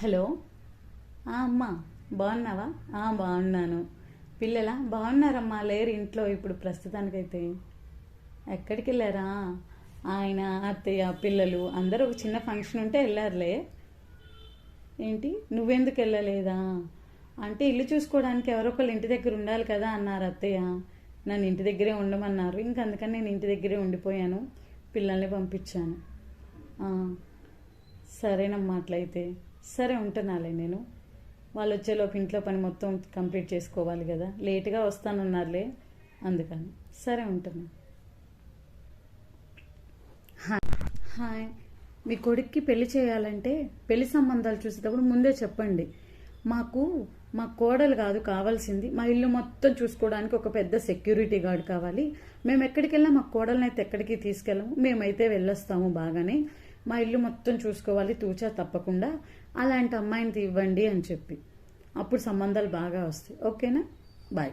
Hello. అమ్మా, బాగున్నావా? బాగున్నాను. పిల్లలా బాగున్నారమ్మా? లేరు ఇంట్లో ఇప్పుడు ప్రస్తుతానికైతే. ఎక్కడికి వెళ్ళారా? ఆయన, అత్తయ్య, పిల్లలు అందరూ ఒక చిన్న ఫంక్షన్ ఉంటే వెళ్ళారులే. ఏంటి, నువ్వెందుకు వెళ్ళలేదా? అంటే ఇల్లు చూసుకోవడానికి ఎవరో ఒకళ్ళు ఇంటి దగ్గర ఉండాలి కదా అన్నారు అత్తయ్య. నన్ను ఇంటి దగ్గరే ఉండమన్నారు. ఇంక అందుకని నేను ఇంటి దగ్గరే ఉండిపోయాను. పిల్లల్ని పంపించాను. సరేనమ్మా, అట్లయితే సరే, ఉంటున్నాలే నేను. వాళ్ళు వచ్చేలోపు ఇంట్లో పని మొత్తం కంప్లీట్ చేసుకోవాలి కదా. లేటుగా వస్తానన్నారులే, అందుకని. సరే, ఉంటున్నా. హాయ్. మీ కొడుక్కి పెళ్లి చేయాలంటే పెళ్లి సంబంధాలు చూసేటప్పుడు ముందే చెప్పండి. మా కోడలు కాదు కావాల్సింది, మా ఇల్లు మొత్తం చూసుకోవడానికి ఒక పెద్ద సెక్యూరిటీ గార్డ్ కావాలి. మేము ఎక్కడికి వెళ్ళినా మా కోడల్ని అయితే ఎక్కడికి తీసుకెళ్ళము. మేమైతే వెళ్ళొస్తాము బాగానే. మా ఇల్లు మొత్తం చూసుకోవాలి తూచా తప్పకుండా. అలాంటి అమ్మాయిని ఇవ్వండి అని చెప్పి అప్పుడు సంబంధాలు బాగా వస్తాయి. ఓకేనా? బాయ్.